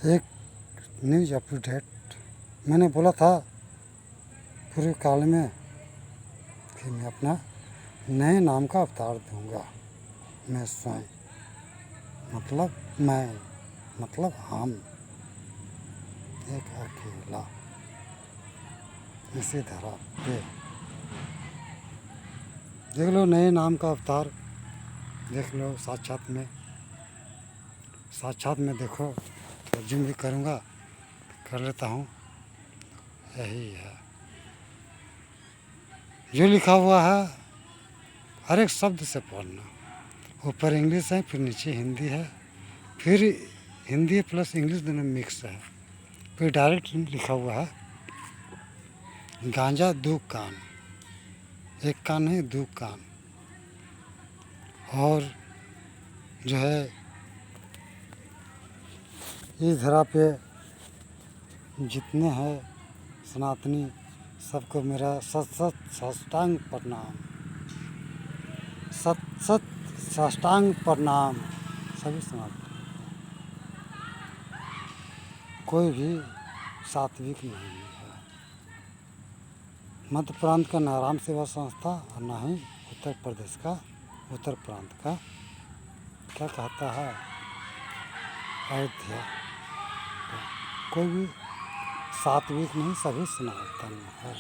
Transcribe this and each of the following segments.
एक news update मैंने बोला था पूर्व काल में कि मैं अपना नए नाम का अवतार दूंगा। मैं स्वयं मतलब मैं मतलब हम एक अकेला इसी धरा पे। देख लो नए नाम का अवतार, देख लो साक्षात में देखो। तर्जुम भी करूँगा, कर लेता हूँ। यही है जो लिखा हुआ है, हर एक शब्द से पढ़ना। ऊपर इंग्लिश है, फिर नीचे हिंदी है, फिर हिंदी प्लस इंग्लिश दोनों मिक्स है। फिर डायरेक्ट लिखा हुआ है गांजा 2 कान, 1 कान नहीं 2 कान। और जो है इस धरा पे जितने हैं सनातनी, सबको मेरा सत साष्टांग प्रणाम, सत साष्टांग प्रणाम। सभी सनातनी, कोई भी सात्विक नहीं है। मध्य प्रांत का नारायण सेवा संस्था और न ही उत्तर प्रदेश का उत्तर प्रांत का क्या कहता है अयोध्या। कोई भी सात्विक नहीं, सभी सनातन है।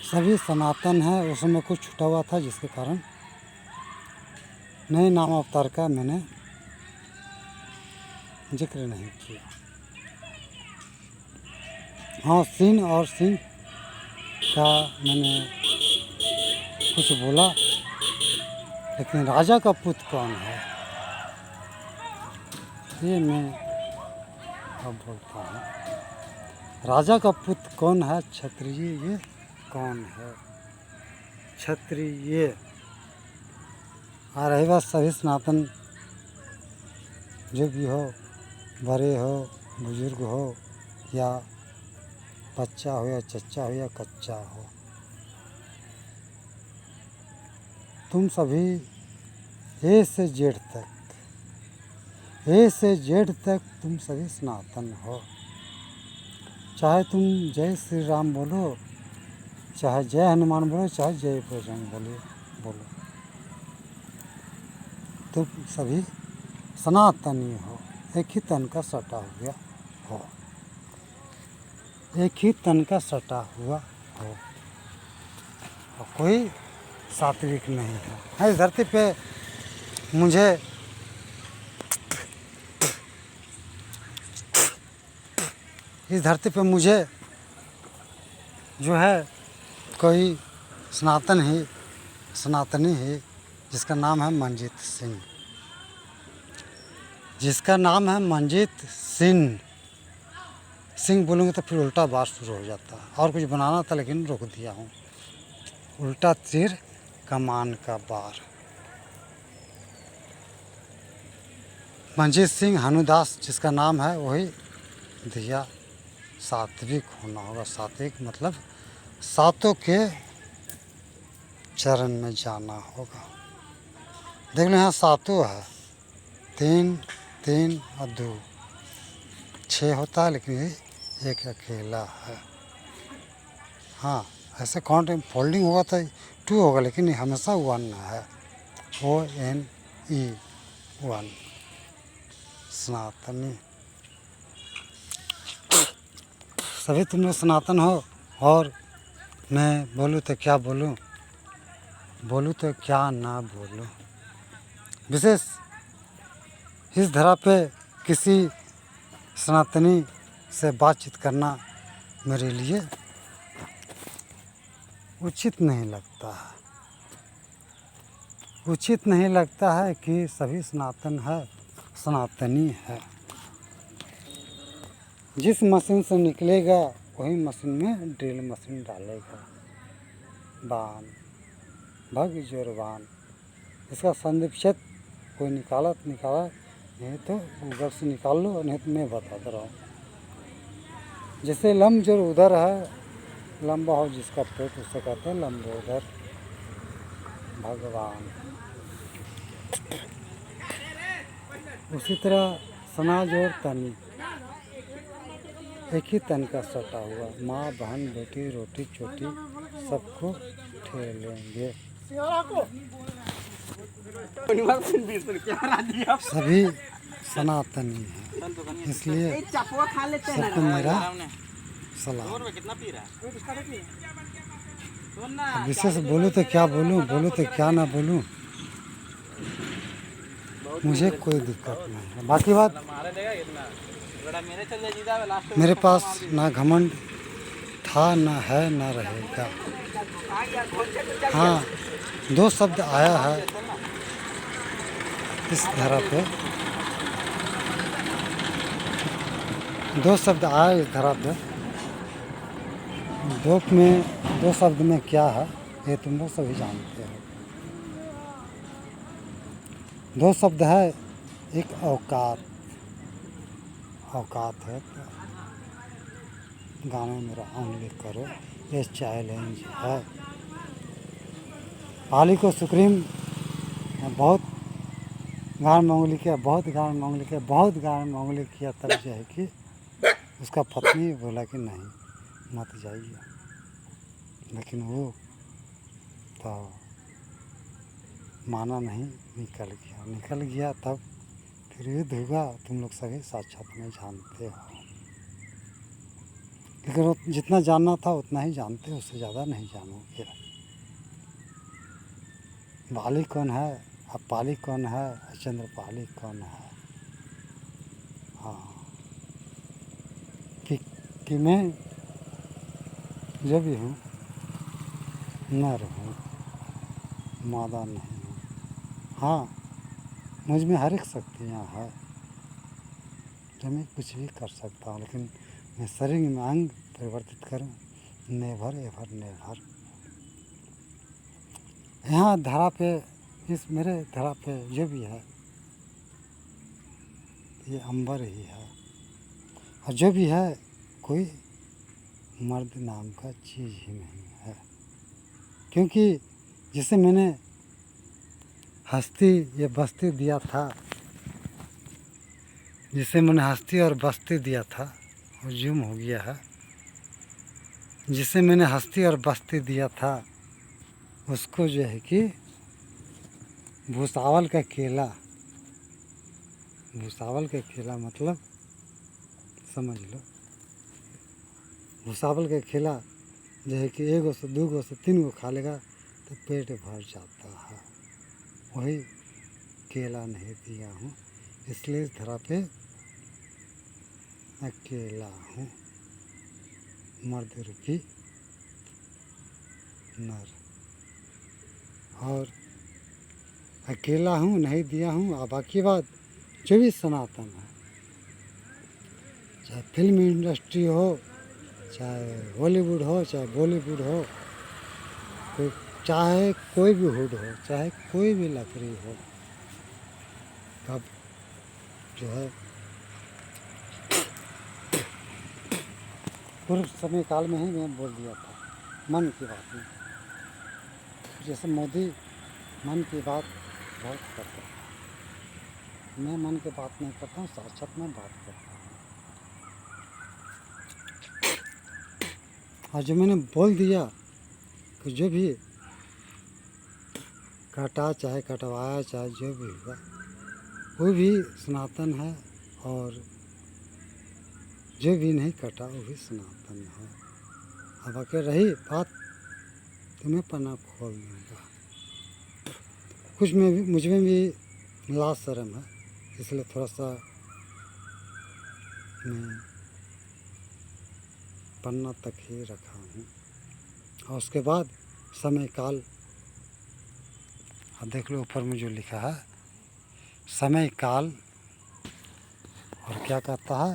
सभी सनातन है। उसमें कुछ छूटा हुआ था जिसके कारण नए नाम अवतार का मैंने जिक्र नहीं किया। हाँ, सिंह और सिंह का मैंने कुछ बोला, लेकिन राजा का पुत्र कौन है ये मैं अब बोलता हूँ। राजा का पुत्र कौन है, क्षत्रिय ये कौन है, क्षत्रिय। आ रही बात सभी सनातन जो भी हो, बड़े हो बुजुर्ग हो या बच्चा हो या चच्चा हो या कच्चा हो, तुम सभी ए से जेड तक तुम सभी सनातन हो। चाहे तुम जय श्री राम बोलो, चाहे जय हनुमान बोलो, चाहे जय बजरंग बोलो, तुम सभी सनातनी हो। एक ही तन का सटा हुआ हो, एक ही तन का सटा हुआ हो, और कोई सात्विक नहीं है। इस धरती पे मुझे जो है कोई सनातनी ही जिसका नाम है मनजीत सिंह, सिंह बोलूँगे तो फिर उल्टा बात शुरू हो जाता है। और कुछ बनाना था लेकिन रोक दिया हूँ। उल्टा तीर कमान का बार। मनजीत सिंह हनुदास जिसका नाम है, वही दिया। सात्विक होना होगा। सात्विक मतलब सातों के चरण में जाना होगा। देख लो यहाँ सातों है, 3 3 और 2 6 होता है, लेकिन ये एक अकेला है। हाँ, ऐसे काउंट फोल्डिंग होगा तो 2 होगा, लेकिन ये हमेशा 1 है। ONE 1 सनातनी। सभी तुम लोग सनातन हो। और मैं बोलूँ तो क्या बोलूँ तो क्या ना बोलूँ। विशेष इस धरा पे किसी सनातनी से बातचीत करना मेरे लिए उचित नहीं लगता है कि सभी सनातनी है। जिस मशीन से निकलेगा वही मशीन में ड्रिल मशीन डालेगा। बाण भग जोरबान, इसका संक्षिप्त कोई निकाला नहीं तो गूगल से निकाल लो, नहीं तो मैं बताता रहा हूँ। जैसे लंब जोर उधर है, लंबा हो जिसका पेट उसे कहते हैं लंबोदर भगवान। उसी तरह समाज और तनी एक ही तन का सटा हुआ, माँ बहन बेटी रोटी चोटी सबको ठेलेंगे। सभी सनातनी हैं, इसलिए सबको मेरा सलाम। अब विशेष बोलूँ तो क्या बोलूँ, बोलूँ तो क्या ना बोलूँ, मुझे कोई दिक्कत नहीं है। बाकी बात मेरे पास ना घमंड था, ना है, ना रहेगा। हाँ, 2 शब्द आया है इस धरा पे, 2 शब्द आया इस धरा पे। 2 शब्द में क्या है ये तुम लोग सभी जानते हो। 2 शब्द है, एक औकात, औकात है तो गाना मेरा ऑनली करो, ये चैलेंज है। पाली को सुप्रीम बहुत गान मांगली किया, बहुत गान मांगली किया, बहुत गान मांगली किया, तब जो है कि उसका पत्नी बोला कि नहीं मत जाइए, लेकिन वो तो माना नहीं, निकल गया। तब फिर युद्ध हुआ, तुम लोग सभी साक्षात में जानते हो। लेकिन वो जितना जानना था उतना ही जानते हो, उससे ज़्यादा नहीं जानोगे। बाली कौन है, अब पाली कौन है, चंद्रपाली कौन है। हाँ, कि मैं जो भी हूँ नर हूँ, मादा नहीं हूँ। हाँ, मुझ में हर एक शक्तियाँ हैं जो मैं कुछ भी कर सकता हूँ, लेकिन मैं शरीर में अंग परिवर्तित करूँ, नेवर एवर नेवर। यहाँ धरा पे, इस मेरे धरा पे जो भी है ये अंबर ही है, और जो भी है कोई मर्द नाम का चीज़ ही नहीं है। क्योंकि जिसे मैंने हस्ती ये बस्ती दिया था, जिसे मैंने हस्ती और बस्ती दिया था वो जूम हो गया है। जिसे मैंने हस्ती और बस्ती दिया था उसको जो है कि भूसावल का केला, भूसावल का केला मतलब समझ लो, भूसावल का केला जो है कि 1 से 2 से 3 खा लेगा तो पेट भर जाता है। वही केला नहीं दिया हूँ, इसलिए इस धरा पे अकेला हूँ, मर्द रूपी नर, और अकेला हूँ, नहीं दिया हूँ। और बाकी बात जो भी सनातन है, चाहे फिल्म इंडस्ट्री हो, चाहे हॉलीवुड हो, चाहे बॉलीवुड हो, चाहे कोई भी हुड हो, चाहे कोई भी लकड़ी हो, तब जो है पूर्व समय काल में ही मैं बोल दिया था मन की बात में। जैसे मोदी मन की बात बहुत करता है, मैं मन की बात नहीं करता हूँ, साक्षात में बात करता हूँ। और जो मैंने बोल दिया कि जो भी काटा चाहे कटवाया चाहे जो भी हुआ वो भी सनातन है, और जो भी नहीं कटा वो भी सनातन है। अब अगर रही बात तो मैं पन्ना खोल दूँगा। कुछ में भी मुझ में भी लाज शर्म है, इसलिए थोड़ा सा मैं पन्ना तक ही रखा हूँ। और उसके बाद समय काल, अब देख लो ऊपर में जो लिखा है समय काल, और क्या कहता है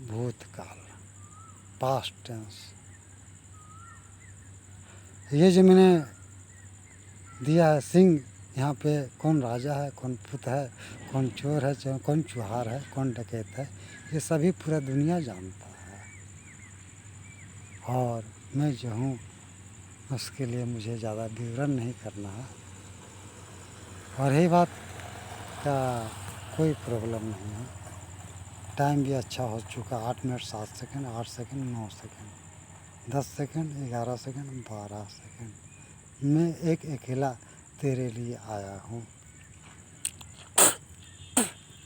भूतकाल, पास्ट टेंस। ये जो मैंने दिया है सिंह, यहाँ पे कौन राजा है, कौन पुत है, कौन चोर है, कौन चुहार है, कौन डकैत है, ये सभी पूरा दुनिया जानता है। और मैं जो हूँ उसके लिए मुझे ज़्यादा विवरण नहीं करना है। और यही बात का कोई प्रॉब्लम नहीं है। टाइम भी अच्छा हो चुका, 8 minute 7 second, 8 second, 9 second, 10 second, 11 second, 12 second. मैं एक अकेला तेरे लिए आया हूँ।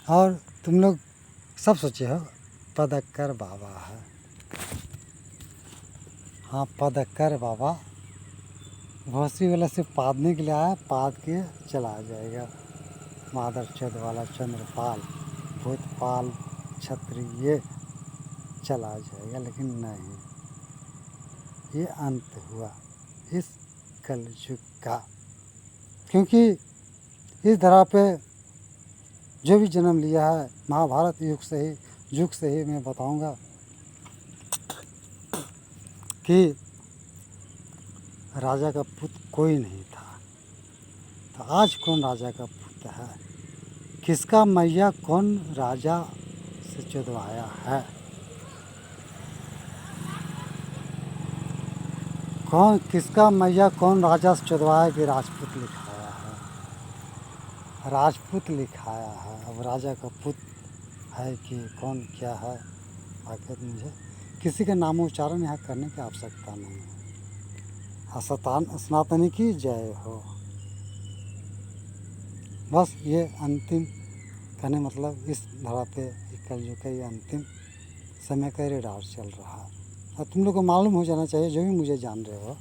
और तुम लोग सब सोचे हो पदक्कर बाबा है। हाँ, पदक्कर बाबा भोसरी वाला से पादने के लिए आया, पाद के चला जाएगा। मादर चौध वाला चंद्रपाल भूतपाल क्षत्रिय चला जाएगा, लेकिन नहीं, ये अंत हुआ इस कलयुग का। क्योंकि इस धरा पे जो भी जन्म लिया है, महाभारत युग से ही मैं बताऊंगा कि राजा का पुत्र कोई नहीं था। तो आज कौन राजा का पुत्र है? किसका मैया कौन राजा से चुदवाया है? कौन किसका मैया कौन राजा से चुदवाया कि राजपूत लिखाया है? राजपूत लिखाया है। अब राजा का पुत्र है कि कौन क्या है, बाकी मुझे किसी का नामोच्चारण यहाँ करने की आवश्यकता नहीं है। सनातनी की जय हो। बस ये अंतिम कहने मतलब इस धरा पे कलयुग का ये अंतिम समय का रेडार चल रहा है। और तुम लोग को मालूम हो जाना चाहिए, जो भी मुझे जान रहे हो,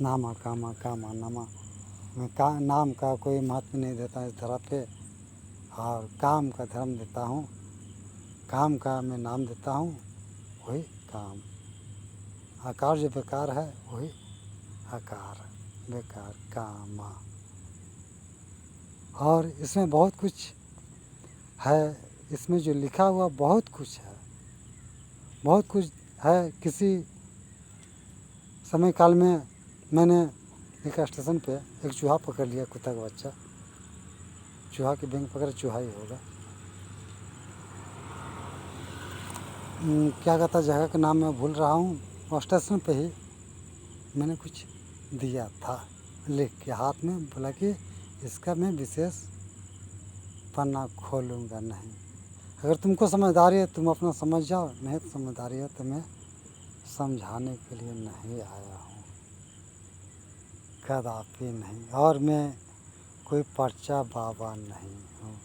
नामा कामा कामा नामा, मैं नाम का कोई महत्व नहीं देता इस धरा पे, और काम का धर्म देता हूँ। काम का मैं नाम देता हूँ, वही काम। आकार जो बेकार है वही आकार, बेकार कामा। और इसमें बहुत कुछ है, इसमें जो लिखा हुआ बहुत कुछ है, बहुत कुछ है। किसी समय काल में मैंने एक स्टेशन पे एक चूहा पकड़ लिया, कुत्ता का बच्चा। चूहा की बैंक पकड़, चूहा ही होगा। क्या कहता जगह का नाम मैं भूल रहा हूँ। और स्टेशन पे ही मैंने कुछ दिया था लिख के हाथ में, बोला कि इसका मैं विशेष पन्ना खोलूँगा नहीं। अगर तुमको समझदारी है तुम अपना समझ जाओ, नहीं तो समझदारी है तो मैं समझाने के लिए नहीं आया हूँ, कदापि नहीं। और मैं कोई पर्चा बाबा नहीं हूँ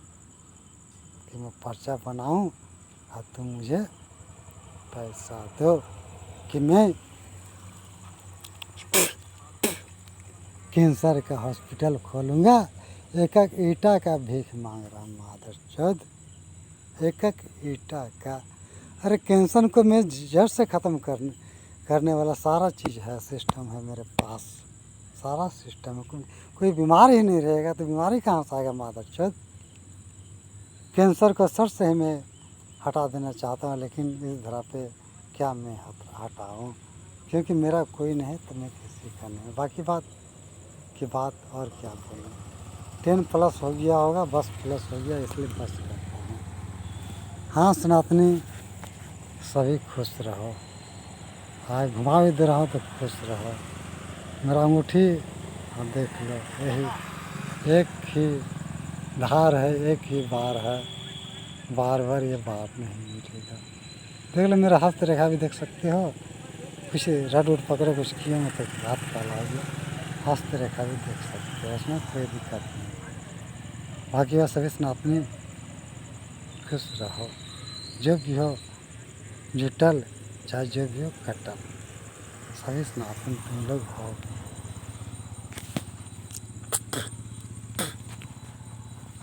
कि मैं पर्चा बनाऊँ और तुम मुझे पैसा दो कि मैं कैंसर का हॉस्पिटल खोलूँगा। एक एक ईटा का भीख मांग रहा मादर चौध, एक एक ईटा का। अरे कैंसर को मैं जड़ से ख़त्म करने वाला सारा चीज़ है, सिस्टम है मेरे पास, सारा सिस्टम है। कोई बीमार ही नहीं रहेगा तो बीमारी कहाँ से आएगा मादर चौध? कैंसर को सर से ही मैं हटा देना चाहता हूँ, लेकिन इस धरा पे क्या मैं हटाऊँ? क्योंकि मेरा कोई नहीं तो मैं किसी का नहीं। बाकी बात की बात और क्या बोलूँ। 10+ हो गया होगा, बस प्लस हो गया, इसलिए बस करता हूँ। हाँ सनातनी सभी खुश रहो। हाँ, घुमा भी दे रहा हूँ तो खुश रहो। मेरा अंगूठी हाँ देख लो, यही एक ही धार है, एक ही बार है, बार बार ये बात नहीं मिटेगा। देख लो मेरा हस्त रेखा भी देख सकते हो। कुछ रड उड पकड़े कुछ किए में तो हाथ काला हो गया। हस्त रेखा भी देख सकते हो, उसमें कोई दिक्कत नहीं। बाकी वह सभी सनातनी खुश रहो। जो भी हो जुटल, चाहे जो भी हो कटल, सभी सनातन तुम लोग हो।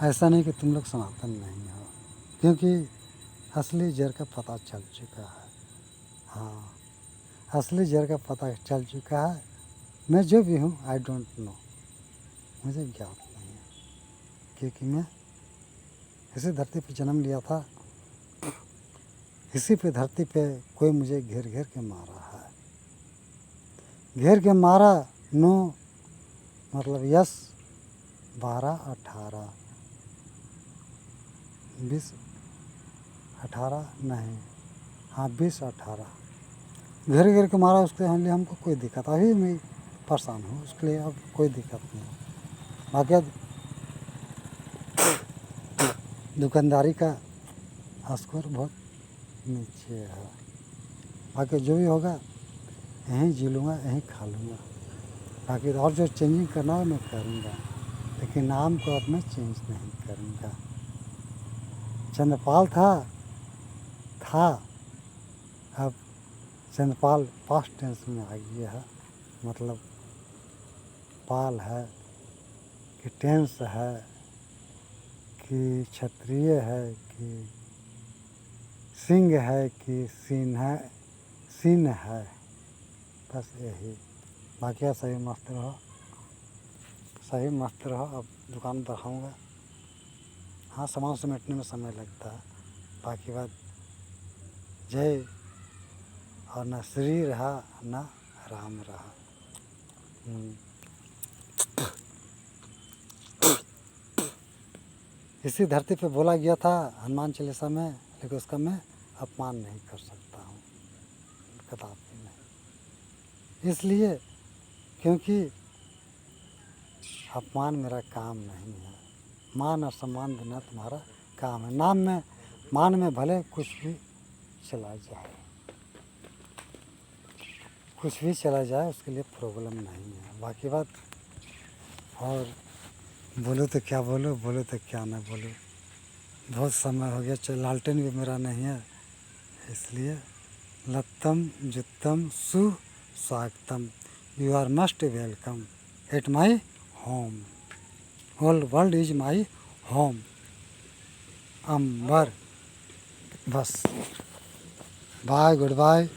ऐसा नहीं कि तुम लोग सनातन नहीं हो, क्योंकि असली जड़ का पता चल चुका है। हाँ, असली जड़ का पता चल चुका है। मैं जो भी हूँ आई डोंट नो, मुझे ज्ञात नहीं है, क्योंकि मैं इसी धरती पर जन्म लिया था। इसी पे धरती पे कोई मुझे घेर घेर के मारा है, घेर के मारा। 9 मतलब यस 12 18 20 18 नहीं, हाँ 20 18 घेर घेर के मारा। उसके लिए हमको कोई दिक्कत, अभी मैं परेशान हूँ, उसके लिए अब कोई दिक्कत नहीं। बाकी दुकानदारी का स्कोर बहुत नीचे है। बाकी जो भी होगा यहीं जी लूँगा, यहीं खा लूँगा। बाकी और जो चेंजिंग करना हो मैं करूँगा, लेकिन नाम को अब मैं चेंज नहीं करूँगा। चंद्रपाल था अब चंद्रपाल पास्ट टेंस में आ गया है। मतलब पाल है कि टेंस है कि क्षत्रिय है कि सिंह है कि सीन है, बस यही। बाकी आप सही मस्त रहो। अब दुकान बढ़ाऊँगा। हाँ, सामान समेटने में समय लगता है। बाकी बात जय और न श्री रहा न राम रहा। इसी धरती पे बोला गया था हनुमान चालीसा में, लेकिन उसका मैं अपमान नहीं कर सकता हूँ, कदापि नहीं। इसलिए क्योंकि अपमान मेरा काम नहीं है। मान और सम्मान देना तुम्हारा काम है। नाम में मान में भले कुछ भी चला जाए उसके लिए प्रॉब्लम नहीं है। बाकी बात और बोलो तो क्या बोलो तो क्या ना बोलो। बहुत समय हो गया, लालटेन भी मेरा नहीं है, इसलिए लत्तम जुत्तम सुस्वागतम, you are must welcome at my home, whole world is my home. Ambar. बस बाय, गुड बाय।